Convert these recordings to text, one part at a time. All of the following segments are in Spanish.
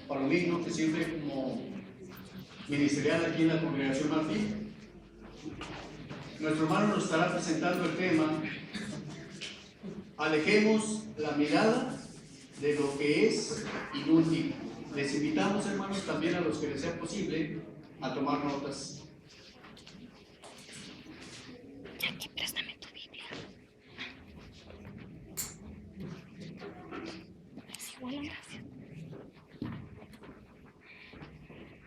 Palomino, que sirve como ministerial aquí en la Congregación Martín. Nuestro hermano nos estará presentando el tema: alejemos la mirada de lo que es inútil. Les invitamos, hermanos, también a los que les sea posible, a tomar notas. Aquí, préstame tu Biblia. Es igual a gracia.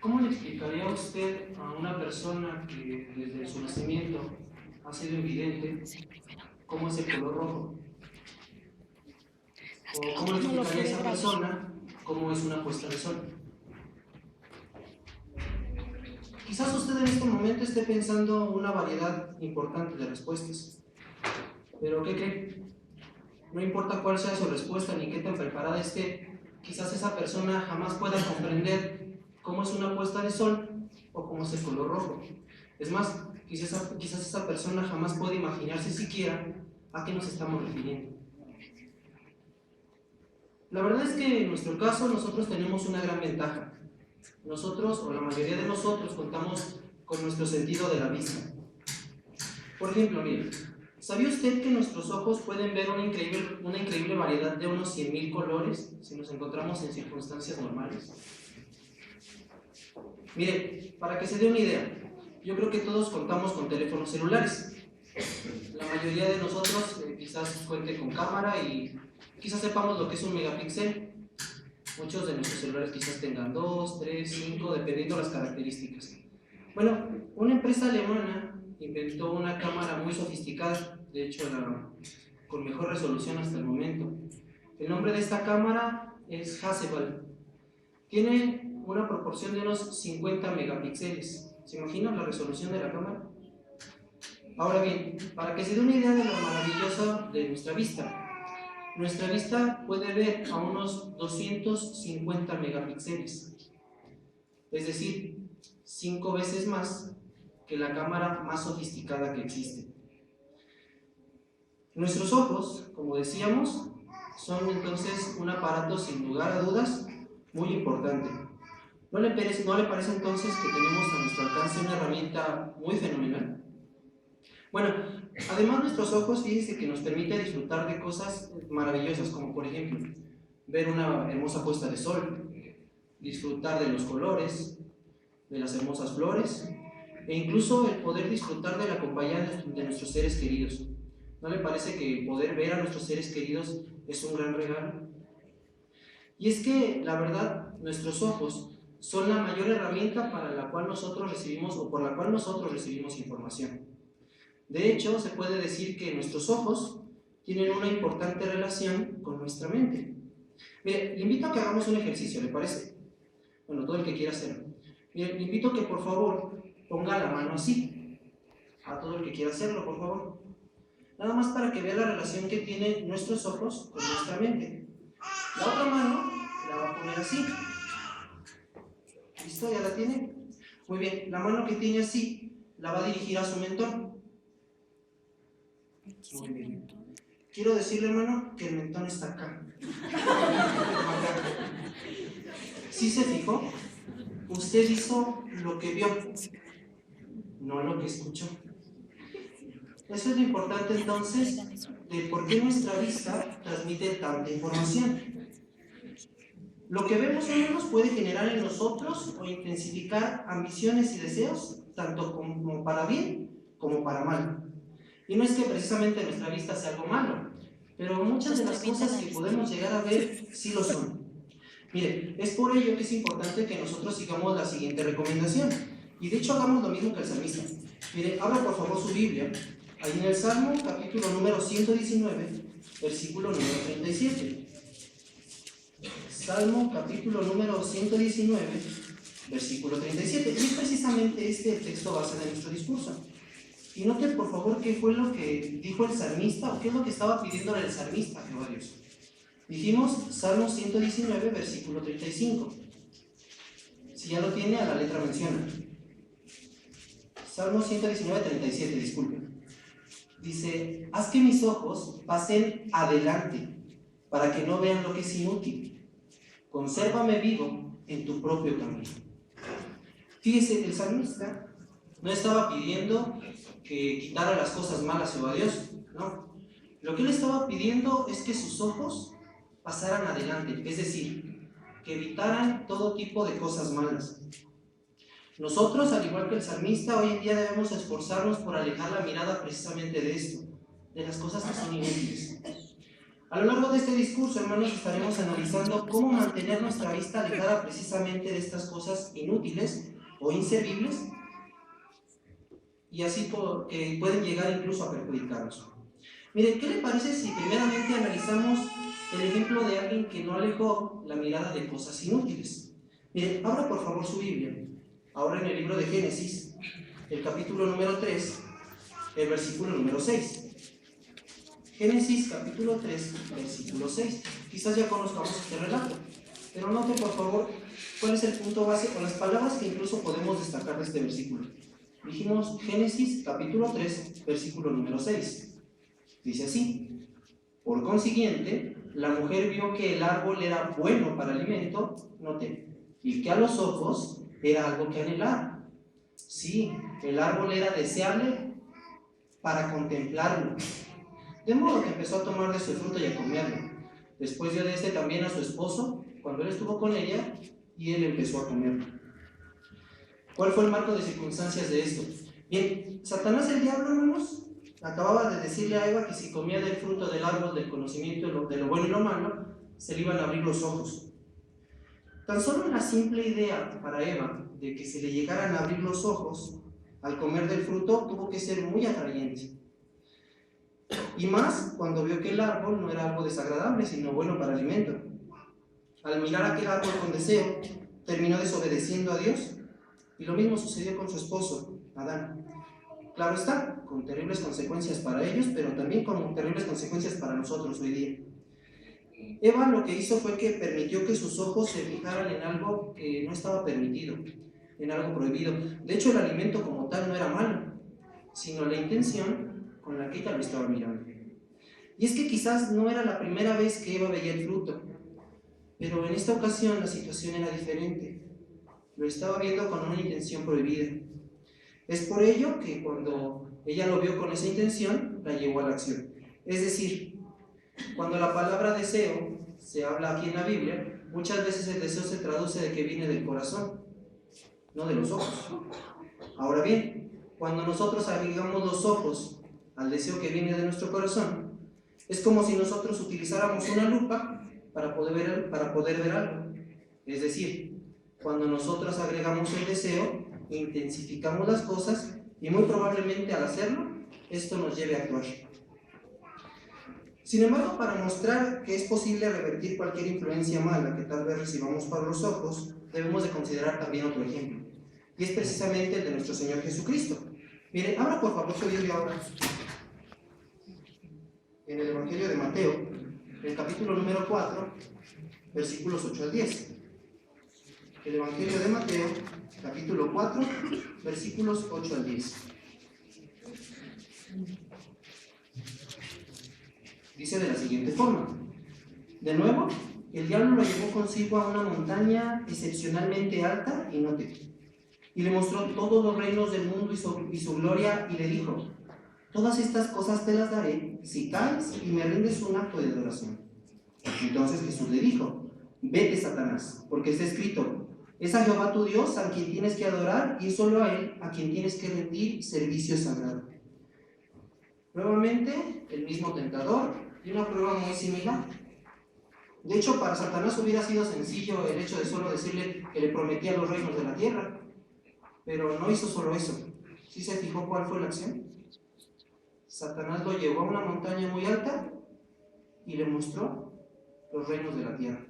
¿Cómo le explicaría usted a una persona que desde su nacimiento ha sido evidente cómo es el color rojo? ¿O cómo le explicaría a esa persona cómo es una puesta de sol? Quizás usted en este momento esté pensando una variedad importante de respuestas. ¿Pero qué cree? No importa cuál sea su respuesta ni qué tan preparada esté, quizás esa persona jamás pueda comprender cómo es una puesta de sol o cómo es el color rojo. Es más, quizás esa persona jamás puede imaginarse siquiera a qué nos estamos refiriendo. La verdad es que en nuestro caso nosotros tenemos una gran ventaja. Nosotros, o la mayoría de nosotros, contamos con nuestro sentido de la vista. Por ejemplo, mire, ¿sabía usted que nuestros ojos pueden ver una increíble variedad de unos 100,000 colores si nos encontramos en circunstancias normales? Mire, para que se dé una idea, yo creo que todos contamos con teléfonos celulares. La mayoría de nosotros quizás cuente con cámara y quizás sepamos lo que es un megapíxel. Muchos de nuestros celulares quizás tengan 2, 3, 5, dependiendo de las características. Bueno, una empresa alemana inventó una cámara muy sofisticada, de hecho con mejor resolución hasta el momento. El nombre de esta cámara es Hasselblad. Tiene una proporción de unos 50 megapíxeles. ¿Se imaginan la resolución de la cámara? Ahora bien, para que se dé una idea de lo maravillosa de nuestra vista puede ver a unos 250 megapíxeles. Es decir, 5 veces más que la cámara más sofisticada que existe. Nuestros ojos, como decíamos, son entonces un aparato sin lugar a dudas muy importante. ¿No le parece entonces que tenemos a nuestro alcance una herramienta muy fenomenal? Bueno, además nuestros ojos, fíjense que nos permite disfrutar de cosas maravillosas, como por ejemplo, ver una hermosa puesta de sol, disfrutar de los colores, de las hermosas flores, e incluso el poder disfrutar de la compañía de nuestros seres queridos. ¿No le parece que poder ver a nuestros seres queridos es un gran regalo? Y es que, la verdad, nuestros ojos son la mayor herramienta para la cual nosotros recibimos, o por la cual nosotros recibimos información. De hecho, se puede decir que nuestros ojos tienen una importante relación con nuestra mente. Mire, le invito a que hagamos un ejercicio, ¿le parece? Bueno, todo el que quiera hacerlo. Mire, le invito a que por favor ponga la mano así. A todo el que quiera hacerlo, por favor. Nada más para que vea la relación que tienen nuestros ojos con nuestra mente. La otra mano la va a poner así. ¿Listo? ¿Ya la tiene? Muy bien, la mano que tiene así la va a dirigir a su mentón. Muy bien. Quiero decirle, hermano, que el mentón está acá. ¿Sí se fijó? Usted hizo lo que vio, no lo que escuchó. Eso es lo importante entonces de por qué nuestra vista transmite tanta información. Lo que vemos o no nos puede generar en nosotros o intensificar ambiciones y deseos, tanto como para bien como para mal. Y no es que precisamente nuestra vista sea algo malo, pero muchas de las cosas que podemos llegar a ver sí lo son. Mire, es por ello que es importante que nosotros sigamos la siguiente recomendación. Y de hecho hagamos lo mismo que el salmista. Mire, abra por favor su Biblia, ahí en el Salmo, capítulo número 119, versículo número 37. Salmo, capítulo número 119, versículo 37. Y es precisamente este el texto base de nuestro discurso. Y note por favor qué fue lo que dijo el salmista, o qué es lo que estaba pidiéndole el salmista a Jehová Dios. Dijimos Salmo 119, versículo 35. Si ya lo tiene, a la letra menciona. Salmo 119, 37, disculpen. Dice: haz que mis ojos pasen adelante, para que no vean lo que es inútil. consérvame vivo en tu propio camino. Fíjese, el salmista no estaba pidiendo que quitara las cosas malas a Dios, no. Lo que él estaba pidiendo es que sus ojos pasaran adelante, es decir, que evitaran todo tipo de cosas malas. Nosotros, al igual que el salmista, hoy en día debemos esforzarnos por alejar la mirada precisamente de esto, de las cosas que son inútiles. A lo largo de este discurso, hermanos, estaremos analizando cómo mantener nuestra vista alejada precisamente de estas cosas inútiles o inservibles, y así que pueden llegar incluso a perjudicarnos. Miren, ¿qué le parece si primeramente analizamos el ejemplo de alguien que no alejó la mirada de cosas inútiles? Miren, abra por favor su Biblia, ahora en el libro de Génesis, el capítulo número 3, el versículo número 6. Génesis capítulo 3, versículo 6. Quizás ya conozcamos este relato, pero note por favor cuál es el punto base o las palabras que incluso podemos destacar de este versículo. Dijimos Génesis capítulo 3, versículo número 6. Dice así: por consiguiente, la mujer vio que el árbol era bueno para alimento, note, y que a los ojos era algo que anhelar. Sí, el árbol era deseable para contemplarlo. De modo que empezó a tomar de su fruto y a comerlo. Después dio de este también a su esposo, cuando él estuvo con ella, y él empezó a comerlo. ¿Cuál fue el marco de circunstancias de esto? Bien, Satanás, el diablo, hermanos, acababa de decirle a Eva que si comía del fruto del árbol del conocimiento de lo bueno y lo malo, se le iban a abrir los ojos. Tan solo una simple idea para Eva de que se le llegaran a abrir los ojos al comer del fruto tuvo que ser muy atrayente. Y más cuando vio que el árbol no era algo desagradable, sino bueno para alimento. Al mirar aquel árbol con deseo, terminó desobedeciendo a Dios, y lo mismo sucedió con su esposo, Adán. Claro está, con terribles consecuencias para ellos, pero también con terribles consecuencias para nosotros hoy día. Eva lo que hizo fue que permitió que sus ojos se fijaran en algo que no estaba permitido, en algo prohibido. De hecho, el alimento como tal no era malo, sino la intención con la que ella lo estaba mirando. Y es que quizás no era la primera vez que Eva veía el fruto, pero en esta ocasión la situación era diferente. Lo estaba viendo con una intención prohibida. Es por ello que cuando ella lo vio con esa intención, la llevó a la acción. Es decir, cuando la palabra deseo se habla aquí en la Biblia, muchas veces el deseo se traduce de que viene del corazón, no de los ojos. Ahora bien, cuando nosotros agregamos los ojos al deseo que viene de nuestro corazón, es como si nosotros utilizáramos una lupa para poder ver algo. Es decir, cuando nosotros agregamos el deseo, intensificamos las cosas y muy probablemente al hacerlo, esto nos lleve a actuar. Sin embargo, para mostrar que es posible revertir cualquier influencia mala que tal vez recibamos por los ojos, debemos de considerar también otro ejemplo, y es precisamente el de nuestro Señor Jesucristo. Miren, abra por favor su Biblia ahora en el Evangelio de Mateo, el capítulo número 4, versículos 8 al 10. El Evangelio de Mateo, capítulo 4, versículos 8 al 10. Dice de la siguiente forma: de nuevo, el diablo lo llevó consigo a una montaña excepcionalmente alta y note, y le mostró todos los reinos del mundo y su gloria, y le dijo: todas estas cosas te las daré si caes y me rindes un acto de adoración. Entonces Jesús le dijo: vete, Satanás, porque está escrito: es a Jehová tu Dios a quien tienes que adorar, y solo a Él a quien tienes que rendir servicio sagrado. Nuevamente, el mismo tentador y una prueba muy similar. De hecho, para Satanás hubiera sido sencillo el hecho de solo decirle que le prometía los reinos de la tierra, pero no hizo solo eso. ¿Sí se fijó cuál fue la acción? Satanás lo llevó a una montaña muy alta y le mostró los reinos de la tierra.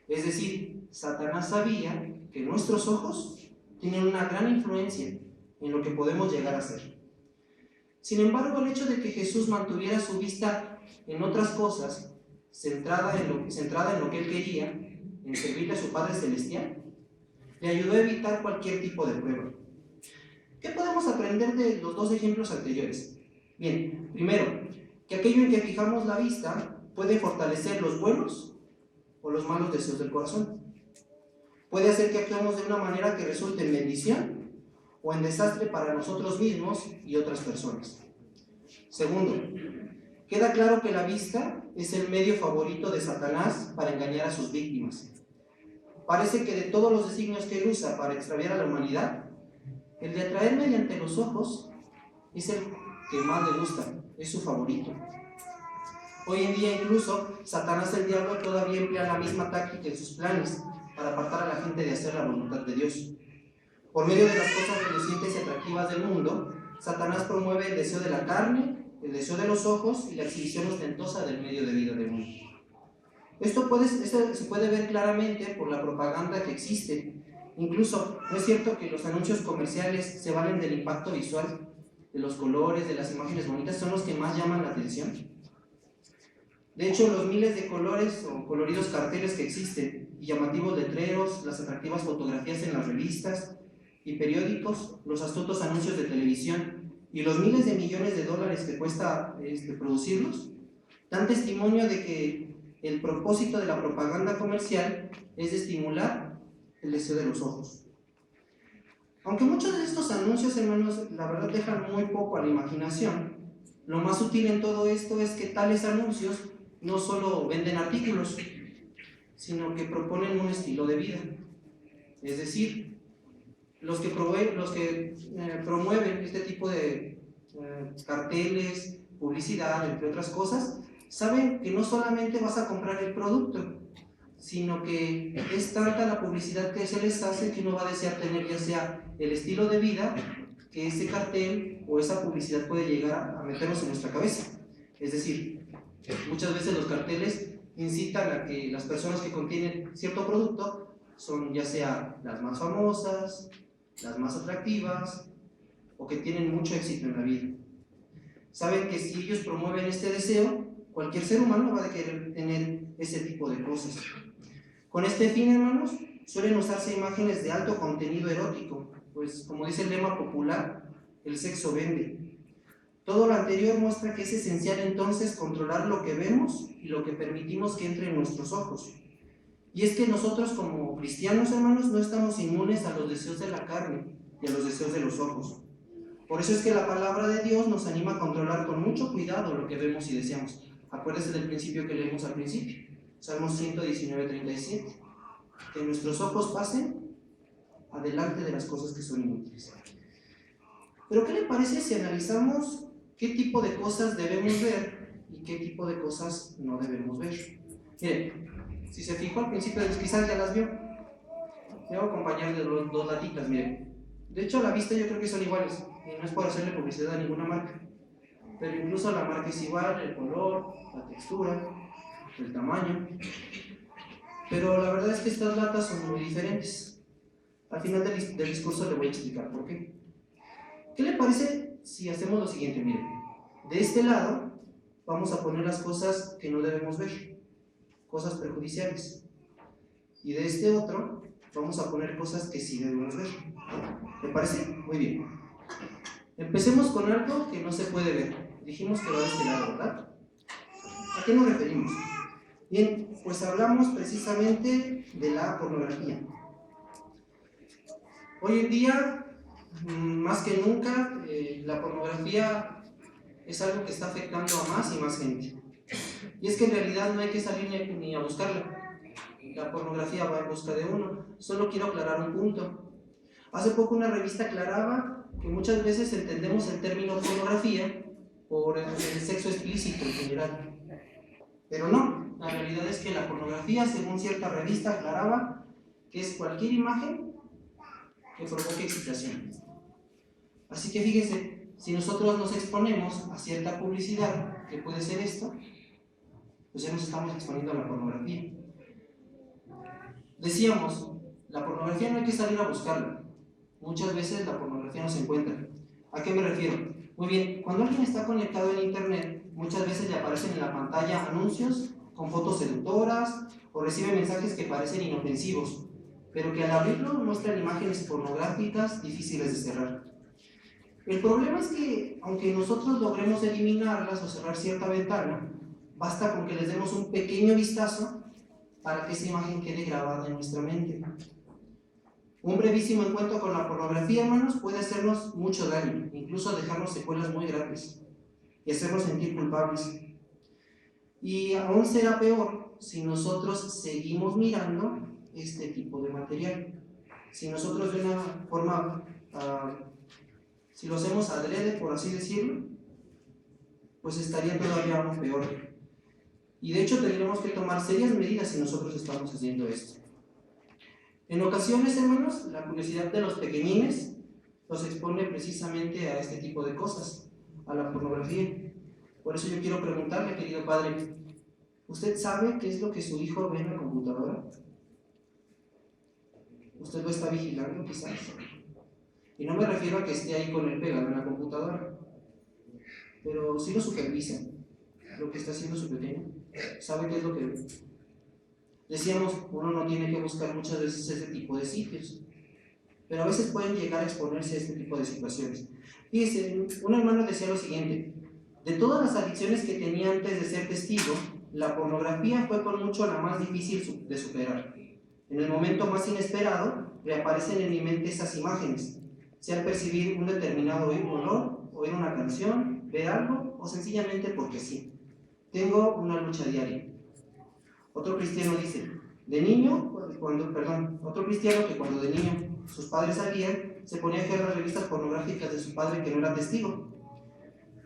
Es decir, Satanás sabía que nuestros ojos tienen una gran influencia en lo que podemos llegar a ser. Sin embargo, el hecho de que Jesús mantuviera su vista en otras cosas, centrada en lo que él quería, en servirle a su Padre Celestial, le ayudó a evitar cualquier tipo de prueba. ¿Qué podemos aprender de los dos ejemplos anteriores? Bien, primero, que aquello en que fijamos la vista puede fortalecer los buenos o los malos deseos del corazón. puede hacer que actuemos de una manera que resulte en bendición o en desastre para nosotros mismos y otras personas. Segundo, queda claro que la vista es el medio favorito de Satanás para engañar a sus víctimas. Parece que de todos los designios que él usa para extraviar a la humanidad, el de atraer mediante los ojos es el que más le gusta, es su favorito. Hoy en día incluso Satanás, el diablo, todavía emplea la misma táctica en sus planes para apartar a la gente de hacer la voluntad de Dios. Por medio de las cosas relucientes y atractivas del mundo, Satanás promueve el deseo de la carne, el deseo de los ojos y la exhibición ostentosa del medio de vida del mundo. Esto se puede ver claramente por la propaganda que existe. Incluso, ¿no es cierto que los anuncios comerciales se valen del impacto visual, de los colores, de las imágenes bonitas, son los que más llaman la atención? De hecho, los miles de colores o coloridos carteles que existen, y llamativos letreros, las atractivas fotografías en las revistas y periódicos, los astutos anuncios de televisión y los miles de millones de dólares que cuesta producirlos, dan testimonio de que el propósito de la propaganda comercial es de estimular el deseo de los ojos. Aunque muchos de estos anuncios, hermanos, la verdad dejan muy poco a la imaginación, lo más útil en todo esto es que tales anuncios no solo venden artículos, sino que proponen un estilo de vida. Es decir, los que promueven este tipo de carteles, publicidad, entre otras cosas, saben que no solamente vas a comprar el producto, sino que es tanta la publicidad que se les hace que uno va a desear tener ya sea el estilo de vida que ese cartel o esa publicidad puede llegar a meternos en nuestra cabeza. Es decir, muchas veces los carteles incitan a que las personas que contienen cierto producto son ya sea las más famosas, las más atractivas o que tienen mucho éxito en la vida. Saben que si ellos promueven este deseo, cualquier ser humano va a querer tener ese tipo de cosas. Con este fin, hermanos, suelen usarse imágenes de alto contenido erótico, pues como dice el lema popular, el sexo vende. Todo lo anterior muestra que es esencial entonces controlar lo que vemos y lo que permitimos que entre en nuestros ojos. Y es que nosotros como cristianos, hermanos, no estamos inmunes a los deseos de la carne y a los deseos de los ojos. Por eso es que la palabra de Dios nos anima a controlar con mucho cuidado lo que vemos y deseamos. Acuérdense del principio que leímos al principio, Salmos 119:37, que nuestros ojos pasen adelante de las cosas que son inútiles. Pero ¿qué le parece si analizamos qué tipo de cosas debemos ver y qué tipo de cosas no debemos ver? Miren, si se fijó al principio, quizás ya las vio. Le voy a acompañar de dos latitas, miren. De hecho, a la vista yo creo que son iguales, y no es por hacerle publicidad a ninguna marca. Pero incluso la marca es igual, el color, la textura, el tamaño. Pero la verdad es que estas latas son muy diferentes. Al final del discurso le voy a explicar por qué. ¿Qué le parece si hacemos lo siguiente? Miren, de este lado vamos a poner las cosas que no debemos ver, cosas perjudiciales. Y de este otro vamos a poner cosas que sí debemos ver. ¿Le parece? Muy bien. Empecemos con algo que no se puede ver. Dijimos que va de este lado, ¿verdad? ¿A qué nos referimos? Bien, pues hablamos precisamente de la pornografía. Hoy en día, más que nunca, la pornografía es algo que está afectando a más y más gente. Y es que en realidad no hay que salir ni a buscarla. La pornografía va en busca de uno. Solo quiero aclarar un punto. Hace poco una revista aclaraba que muchas veces entendemos el término pornografía por el sexo explícito en general. Pero no, la realidad es que la pornografía, según cierta revista, aclaraba que es cualquier imagen que provoque excitación. Así que fíjense, si nosotros nos exponemos a cierta publicidad, que puede ser esto, pues ya nos estamos exponiendo a la pornografía. Decíamos, la pornografía no hay que salir a buscarla. Muchas veces la pornografía no se encuentra. ¿A qué me refiero? Muy bien, cuando alguien está conectado en internet, muchas veces le aparecen en la pantalla anuncios con fotos seductoras o recibe mensajes que parecen inofensivos, pero que al abrirlo muestran imágenes pornográficas difíciles de cerrar. El problema es que, aunque nosotros logremos eliminarlas o cerrar cierta ventana, basta con que les demos un pequeño vistazo para que esa imagen quede grabada en nuestra mente. Un brevísimo encuentro con la pornografía, hermanos, puede hacernos mucho daño, incluso dejarnos secuelas muy grandes y hacernos sentir culpables. Y aún será peor si nosotros seguimos mirando este tipo de material. Si nosotros de una forma, si lo hacemos adrede, por así decirlo, pues estaría todavía aún peor. Y de hecho tendríamos que tomar serias medidas si nosotros estamos haciendo esto. En ocasiones, hermanos, la curiosidad de los pequeñines los expone precisamente a este tipo de cosas, a la pornografía. Por eso yo quiero preguntarle, querido padre, ¿usted sabe qué es lo que su hijo ve en la computadora? ¿Usted lo está vigilando quizás? Y no me refiero a que esté ahí con él pegado en la computadora, pero sí lo supervisa, lo que está haciendo su pequeño. ¿Sabe qué es lo que ve? Decíamos, uno no tiene que buscar muchas veces ese tipo de sitios, pero a veces pueden llegar a exponerse a este tipo de situaciones. Fíjese, un hermano decía lo siguiente: de todas las adicciones que tenía antes de ser testigo, la pornografía fue con mucho la más difícil de superar. En el momento más inesperado, reaparecen en mi mente esas imágenes, sea al percibir un determinado olor, oír una canción, ver algo, o sencillamente porque sí. Tengo una lucha diaria. Otro cristiano dice, otro cristiano que cuando de niño sus padres salían, se ponía a ver las revistas pornográficas de su padre que no era testigo.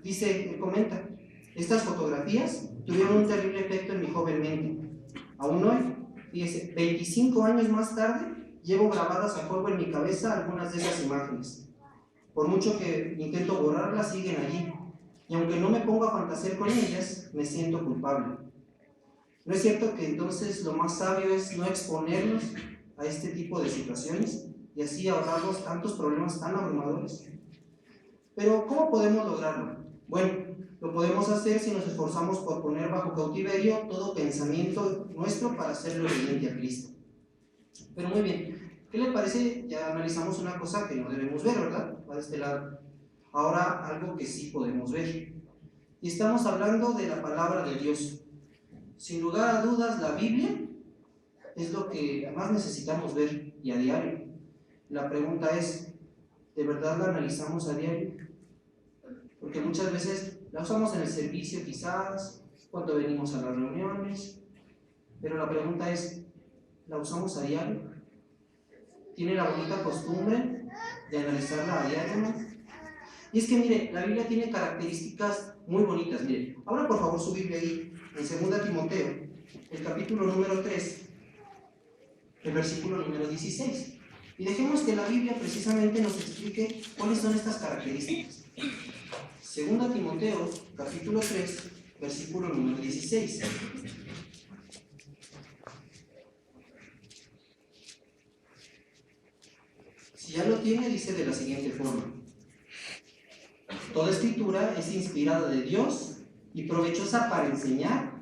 Dice, él comenta, estas fotografías tuvieron un terrible efecto en mi joven mente. Aún hoy, fíjese, 25 años más tarde, llevo grabadas a fuego en mi cabeza algunas de esas imágenes. Por mucho que intento borrarlas, siguen allí. Y aunque no me pongo a fantasear con ellas, me siento culpable. ¿No es cierto que entonces lo más sabio es no exponernos a este tipo de situaciones y así ahorrarnos tantos problemas tan abrumadores? Pero ¿cómo podemos lograrlo? Bueno, lo podemos hacer si nos esforzamos por poner bajo cautiverio todo pensamiento nuestro para hacerlo obediente a Cristo. Pero muy bien, ¿qué le parece? Ya analizamos una cosa que no debemos ver, ¿verdad? Va de este lado. Ahora algo que sí podemos ver. Y estamos hablando de la palabra de Dios. Sin lugar a dudas, la Biblia es lo que más necesitamos ver y a diario. La pregunta es, ¿de verdad la analizamos a diario? Porque muchas veces la usamos en el servicio quizás, cuando venimos a las reuniones, pero la pregunta es, ¿la usamos a diario? ¿Tiene la bonita costumbre de analizarla a diario, ¿no? Y es que mire, la Biblia tiene características muy bonitas. Mire, ahora por favor su Biblia ahí, en 2 Timoteo, el capítulo número 3, el versículo número 16. Y dejemos que la Biblia precisamente nos explique cuáles son estas características. 2 Timoteo, capítulo 3, versículo número 16. Si ya lo tiene, dice de la siguiente forma: toda escritura es inspirada de Dios y provechosa para enseñar,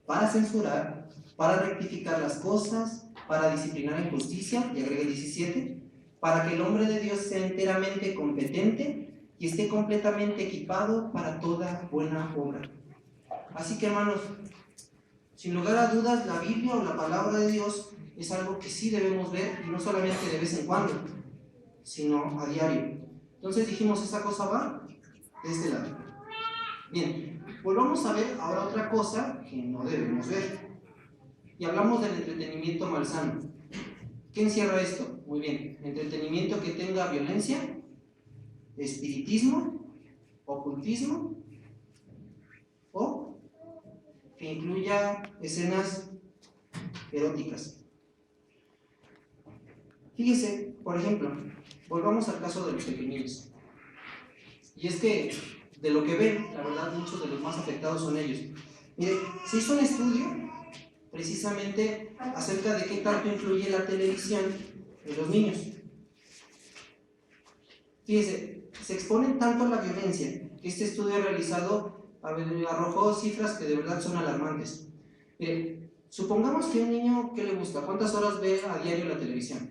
para censurar, para rectificar las cosas, para disciplinar en justicia, y agrega 17, para que el hombre de Dios sea enteramente competente y esté completamente equipado para toda buena obra. Así que, hermanos, sin lugar a dudas, la Biblia o la palabra de Dios es algo que sí debemos ver, y no solamente de vez en cuando, sino a diario. Entonces dijimos, esa cosa va de este lado. Bien, volvamos a ver ahora otra cosa que no debemos ver. Y hablamos del entretenimiento malsano. ¿Qué encierra esto? Muy bien, entretenimiento que tenga violencia, espiritismo, ocultismo, o que incluya escenas eróticas. Fíjese, por ejemplo, volvamos al caso de los pequeños. Y es que, de lo que ven, la verdad, muchos de los más afectados son ellos. Mire, se hizo un estudio precisamente acerca de qué tanto influye la televisión en los niños. Fíjese, se exponen tanto a la violencia que este estudio realizado arrojó cifras que de verdad son alarmantes. Mire, supongamos que un niño, ¿qué le gusta? ¿Cuántas horas ve a diario la televisión?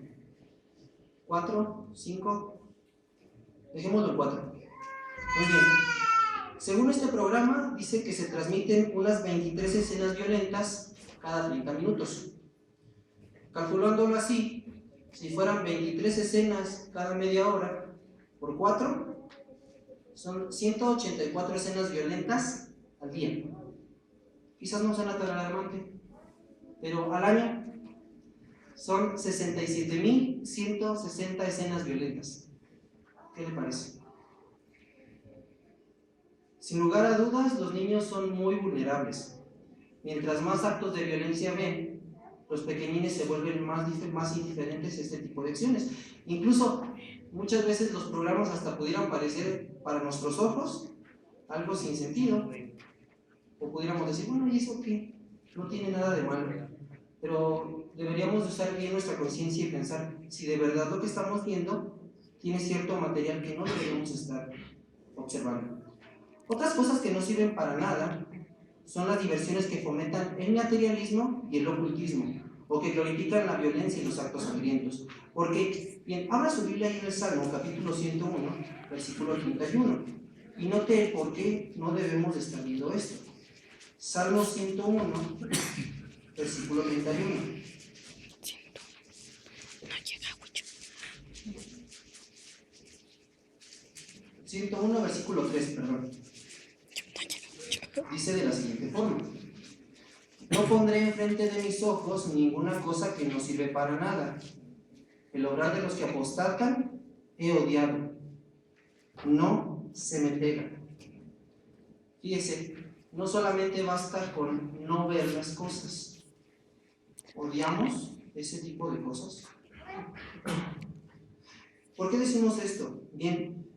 ¿4? ¿5? Dejémoslo en 4. Muy bien. Según este programa, dice que se transmiten unas 23 escenas violentas cada 30 minutos. Calculándolo así, Si fueran 23 escenas cada media hora, por 4, son 184 escenas violentas al día. Quizás no suena tan alarmante, pero al año son 67.160 escenas violentas. ¿Qué le parece? Sin lugar a dudas, los niños son muy vulnerables. Mientras más actos de violencia ven, los pequeñines se vuelven más indiferentes a este tipo de acciones. Incluso, muchas veces los programas hasta pudieran parecer para nuestros ojos algo sin sentido. O pudiéramos decir, bueno, ¿y eso qué? No tiene nada de malo. Pero deberíamos usar bien nuestra conciencia y pensar si de verdad lo que estamos viendo tiene cierto material que no deberíamos estar observando. Otras cosas que no sirven para nada son las diversiones que fomentan el materialismo y el ocultismo, o que glorifican la violencia y los actos sangrientos. Porque, bien, abra su Biblia ahí en el Salmo, capítulo 101, versículo 31, y note el por qué no debemos estar viendo esto. Salmo 101, versículo 31. No llega mucho. 101, versículo 3, perdón. Dice de la siguiente forma: no pondré enfrente de mis ojos ninguna cosa que no sirve para nada. El obrar de los que apostatan he odiado. No se me pega. Fíjese, no solamente basta con no ver las cosas. ¿Odiamos ese tipo de cosas? ¿Por qué decimos esto? Bien,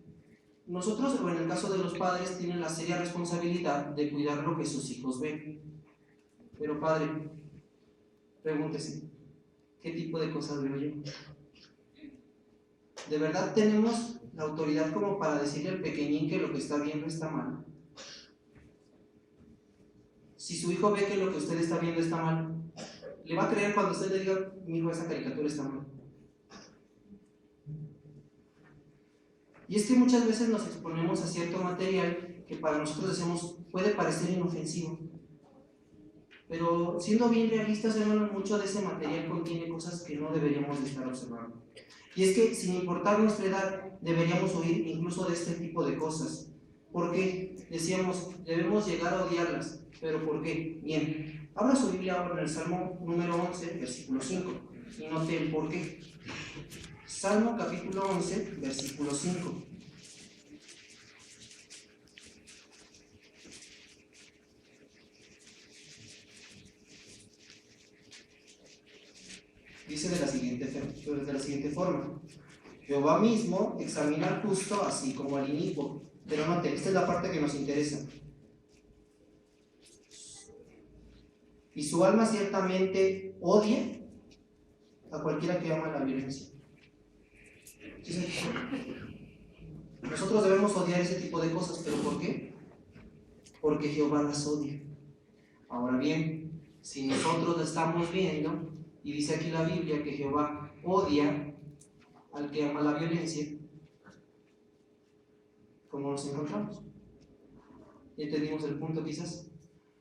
nosotros, o en el caso de los padres, tienen la seria responsabilidad de cuidar lo que sus hijos ven. Pero padre, pregúntese, ¿qué tipo de cosas veo yo? ¿De verdad tenemos la autoridad como para decirle al pequeñín que lo que está viendo está mal? Si su hijo ve que lo que usted está viendo está mal, ¿le va a creer cuando usted le diga, mi hijo, esa caricatura está mal? Y es que muchas veces nos exponemos a cierto material que para nosotros decimos puede parecer inofensivo. Pero siendo bien realistas, hermanos, mucho de ese material contiene cosas que no deberíamos de estar observando. Y es que, sin importar nuestra edad, deberíamos huir incluso de este tipo de cosas. ¿Por qué? Decíamos, debemos llegar a odiarlas. ¿Pero por qué? Bien, abra su Biblia ahora en el Salmo número 11, versículo 5, y note el por qué. Salmo capítulo 11, versículo 5. Dice de la siguiente forma: Jehová mismo examina al justo así como al inicuo. Pero note, esta es la parte que nos interesa. Y su alma ciertamente odia a cualquiera que ama la violencia. ¿Sí? Nosotros debemos odiar ese tipo de cosas, ¿pero por qué? Porque Jehová las odia. Ahora bien, si nosotros estamos viendo, y dice aquí la Biblia que Jehová odia al que ama la violencia, ¿cómo nos encontramos? Ya entendimos el punto quizás.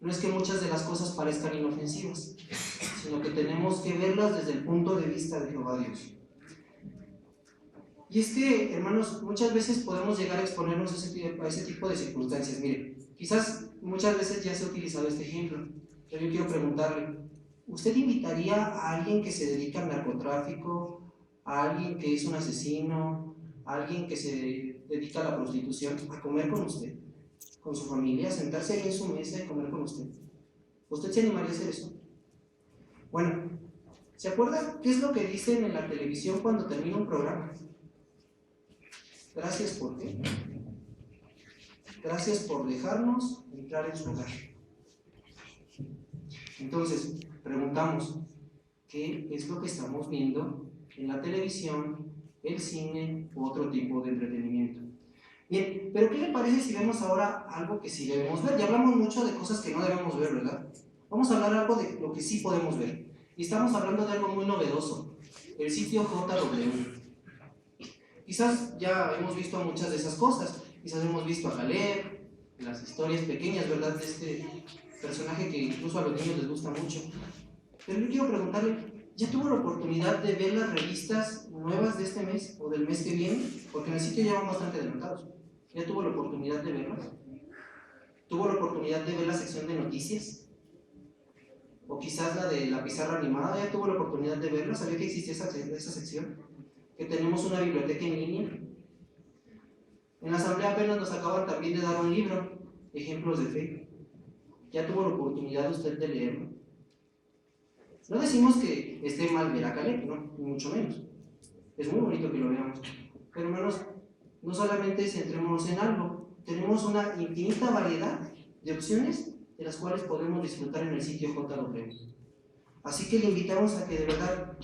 No es que muchas de las cosas parezcan inofensivas, sino que tenemos que verlas desde el punto de vista de Jehová Dios. Y es que, hermanos, muchas veces podemos llegar a exponernos a ese tipo de circunstancias. Mire, quizás muchas veces ya se ha utilizado este ejemplo, pero yo quiero preguntarle, ¿usted invitaría a alguien que se dedica al narcotráfico, a alguien que es un asesino, a alguien que se dedica a la prostitución, a comer con usted, con su familia, a sentarse ahí en su mesa y comer con usted? ¿Usted se animaría a hacer eso? Bueno, ¿se acuerda qué es lo que dicen en la televisión cuando termina un programa? Gracias por qué. Gracias por dejarnos entrar en su hogar. Entonces, preguntamos, ¿qué es lo que estamos viendo en la televisión, el cine u otro tipo de entretenimiento? Bien, pero ¿qué le parece si vemos ahora algo que sí debemos ver? Ya hablamos mucho de cosas que no debemos ver, ¿verdad? Vamos a hablar algo de lo que sí podemos ver. Y estamos hablando de algo muy novedoso, el sitio JW. Quizás ya hemos visto muchas de esas cosas. Quizás hemos visto a Caleb, las historias pequeñas, ¿verdad?, de este personaje que incluso a los niños les gusta mucho. Pero yo quiero preguntarle, ¿Ya tuvo la oportunidad de ver las revistas nuevas de este mes o del mes que viene? Porque en el sitio ya van bastante adelantados. ¿Ya tuvo la oportunidad de verlas? ¿Tuvo la oportunidad de ver la sección de noticias? ¿O quizás la de la pizarra animada? ¿Ya tuvo la oportunidad de verla? ¿Sabía que existía esa sección? ¿Que tenemos una biblioteca en línea? En la asamblea apenas nos acaban también de dar un libro, Ejemplos de Fe. ¿Ya tuvo la oportunidad usted de leerlo? No decimos que esté mal ver a Caleb, no, ni mucho menos. Es muy bonito que lo veamos. Pero hermanos, no solamente centrémonos en algo, tenemos una infinita variedad de opciones de las cuales podemos disfrutar en el sitio JW. Así que le invitamos a que de verdad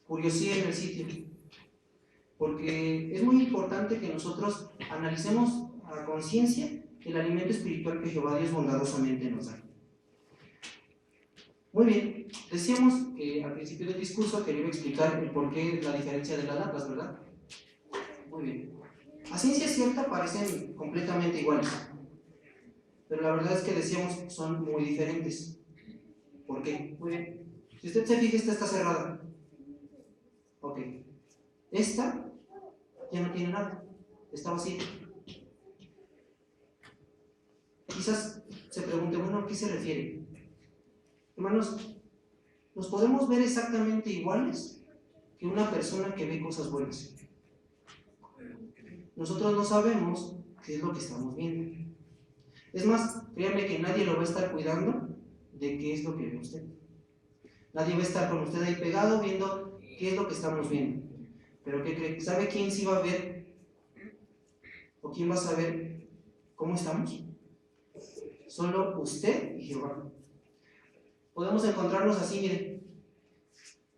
curiosee en el sitio, porque es muy importante que nosotros analicemos a conciencia el alimento espiritual que Jehová Dios bondadosamente nos da. Muy bien, decíamos que al principio del discurso que le iba a explicar el porqué de la diferencia de las latas, ¿verdad? Muy bien. A ciencia cierta parecen completamente iguales, pero la verdad es que decíamos son muy diferentes. ¿Por qué? Muy bien. Si usted se fija, esta está cerrada. Ok. Esta ya no tiene nada, está vacía. Quizás se pregunte, bueno, ¿a qué se refiere? Hermanos, ¿nos podemos ver exactamente iguales que una persona que ve cosas buenas? Nosotros no sabemos qué es lo que estamos viendo. Es más, créame que nadie lo va a estar cuidando de qué es lo que ve usted. Nadie va a estar con usted ahí pegado viendo qué es lo que estamos viendo. Pero ¿qué cree? ¿Sabe quién sí va a ver? ¿O quién va a saber cómo estamos? Solo usted y Jehová. Podemos encontrarnos así, miren,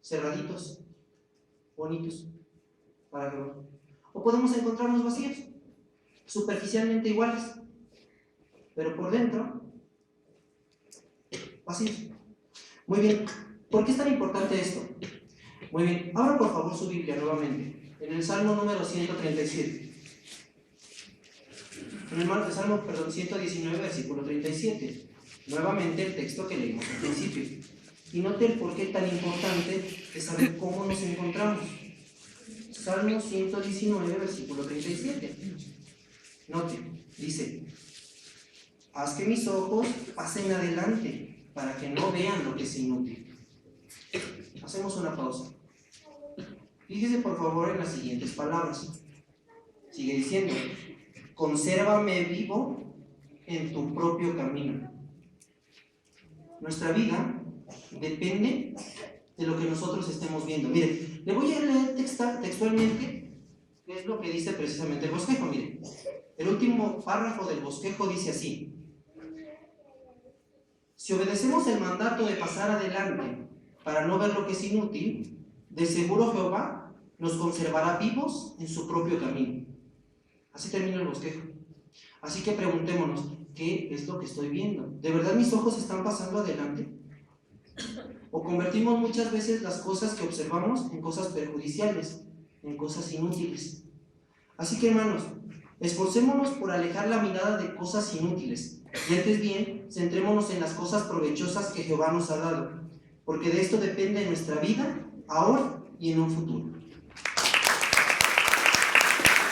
cerraditos, bonitos, para Jehová. O podemos encontrarnos vacíos, superficialmente iguales, pero por dentro, vacíos. Muy bien, ¿por qué es tan importante esto? Muy bien, abra por favor su Biblia nuevamente, en el Salmo número 137. En el Salmo 119, versículo 37. Nuevamente el texto que leímos al principio. Y note el porqué tan importante de saber cómo nos encontramos. Salmo 119, versículo 37. Note, dice: haz que mis ojos pasen adelante para que no vean lo que es inútil. Hacemos una pausa. Fíjese por favor en las siguientes palabras. Sigue diciendo: consérvame vivo en tu propio camino. Nuestra vida depende de lo que nosotros estemos viendo. Mire, le voy a leer textualmente qué es lo que dice precisamente el bosquejo. Mire, el último párrafo del bosquejo dice así: si obedecemos el mandato de pasar adelante para no ver lo que es inútil, de seguro Jehová nos conservará vivos en su propio camino. Así termina el bosquejo. Así que preguntémonos, ¿qué es lo que estoy viendo? ¿De verdad mis ojos están pasando adelante? ¿O convertimos muchas veces las cosas que observamos en cosas perjudiciales, en cosas inútiles? Así que hermanos, esforcémonos por alejar la mirada de cosas inútiles y antes bien, centrémonos en las cosas provechosas que Jehová nos ha dado, porque de esto depende nuestra vida, ahora y en un futuro.